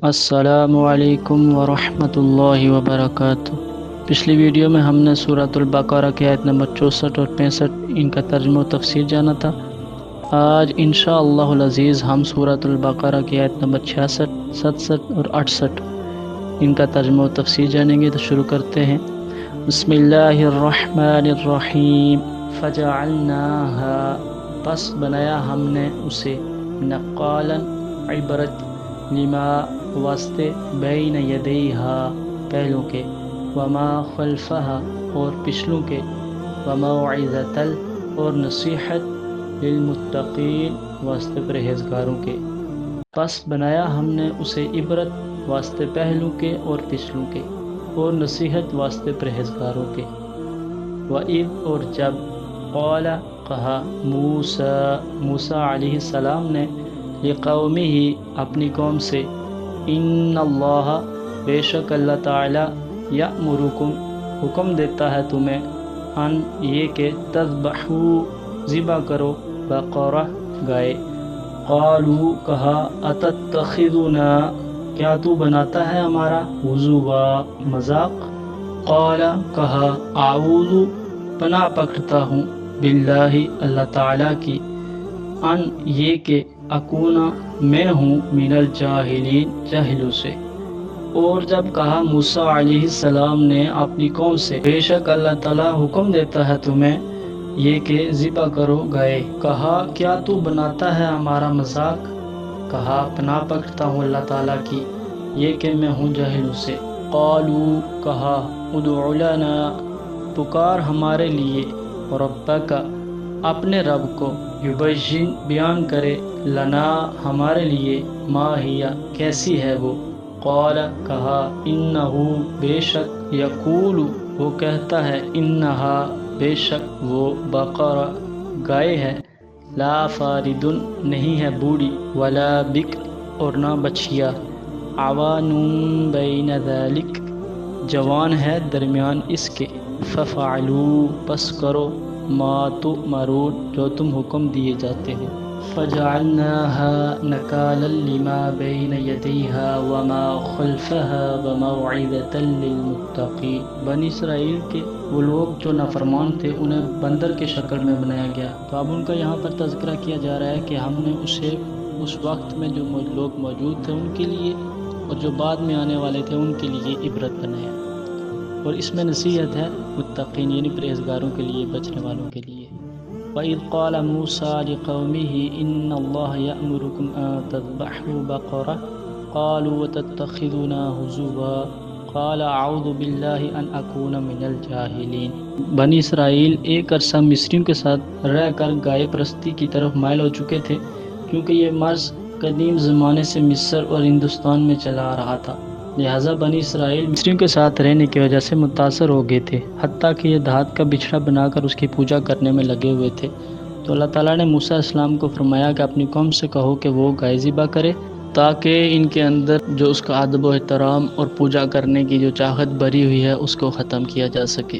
السلام علیکم ورحمۃ اللہ وبرکاتہ۔ پچھلی ویڈیو میں ہم نے سورۃ البقرہ کی آیت نمبر 64 اور 65 ان کا ترجمہ و تفسیر جانا تھا۔ آج انشاءاللہ العزیز ہم سورۃ البقرہ کی آیت نمبر 66، 67 اور 68 ان کا ترجمہ و تفسیر جانیں گے۔ تو شروع کرتے ہیں۔ بسم اللہ الرحمن الرحیم۔ فجعلناها، پس بنایا ہم نے اسے، نقالا، عبرت، لما، واسطے، بین یدیہا، پہلوں کے، وما خلفہا، اور پچھلوں کے، وموعظۃ، اور نصیحت، للمتقین، واسطے پرہیزگاروں کے۔ پس بنایا ہم نے اسے عبرت، واسطے پہلوں کے اور پچھلوں کے، اور نصیحت واسطے پرہیزگاروں کے۔ وَإِذْ، اور جب، قال، کہا، موسیٰ علیہ السلام نے، لقومہ، اپنی قوم سے، ان اللہ، بے شک اللہ تعالی، یأمرکم، حکم دیتا ہے تمہیں، ان، یہ کہ، تذبحوا، ذبح کرو، بقرہ، گائے۔ قالوا، کہا، اتتخذنا، کیا تو بناتا ہے ہمارا، ہزوا، مذاق۔ قال، کہا، اعوذ، پناہ پکڑتا ہوں، باللہ، اللہ تعالی کی، ان، یہ کہ، اکون، میں ہوں، من الجاہلین، جاہلوں سے۔ اور جب کہا موسیٰ علیہ السلام نے اپنی قوم سے، بے شک اللہ تعالیٰ حکم دیتا ہے تمہیں، یہ کہ ذبح کرو، گائے۔ کہا، کیا تو بناتا ہے ہمارا مذاق۔ کہا، پناہ پکڑتا ہوں اللہ تعالیٰ کی، یہ کہ میں ہوں جاہلوں سے۔ قالوا، کہا، ادع لنا، پکار ہمارے لیے، ربک، اپنے رب کو، یبین، بیان کرے، لنا، ہمارے لیے، ما ہی، کیسی ہے وہ۔ قال، کہا، انہو، بے شک، یقول، وہ کہتا ہے، انہا، بے شک وہ، بقرہ، گائے ہے، لا فارد، نہیں ہے بوڑھی، ولا بکر، اور نہ بچھیا، عوان بین ذالک، جوان ہے درمیان اس کے۔ ففعلوا، پس کرو، ما تؤمرون، جو تم حکم دیے جاتے ہو۔ فجعلناها نکالا لما بین یدیہا وما خلفہا وموعظۃ للمتقین۔ بنی اسرائیل کے وہ لوگ جو نافرمان تھے انہیں بندر کے شکل میں بنایا گیا، تو اب ان کا یہاں پر تذکرہ کیا جا رہا ہے کہ ہم نے اسے اس وقت میں جو لوگ موجود تھے ان کے لیے اور جو بعد میں آنے والے تھے ان کے لیے عبرت بنایا، اور اس میں نصیحت ہے متقین یعنی پرہیزگاروں کے لیے، بچنے والوں کے لیے۔ وَإِذْ قَالَ مُوسَىٰ لِقَوْمِهِ إِنَّ اللَّهَ يَأْمُرُكُمْ أَن تَذْبَحُوا بَقَرَةً قَالُوا وَتَتَّخِذُونَا هُزُوًا قَالَ أَعُوذُ بِاللَّهِ أَنْ أَكُونَ مِنَ الْجَاهِلِينَ۔ بنی اسرائیل ایک عرصہ مصریوں کے ساتھ رہ کر گائے پرستی کی طرف مائل ہو چکے تھے، کیونکہ یہ مرض قدیم زمانے سے مصر اور ہندوستان میں چلا آ رہا تھا، لہٰذا بنی اسرائیل مصریوں کے ساتھ رہنے کی وجہ سے متاثر ہو گئے تھے، حتیٰ کہ یہ دھات کا بچھڑا بنا کر اس کی پوجا کرنے میں لگے ہوئے تھے۔ تو اللہ تعالیٰ نے موسیٰ علیہ السلام کو فرمایا کہ اپنی قوم سے کہو کہ وہ گائے ذبح کرے، تاکہ ان کے اندر جو اس کا ادب و احترام اور پوجا کرنے کی جو چاہت بھری ہوئی ہے اس کو ختم کیا جا سکے۔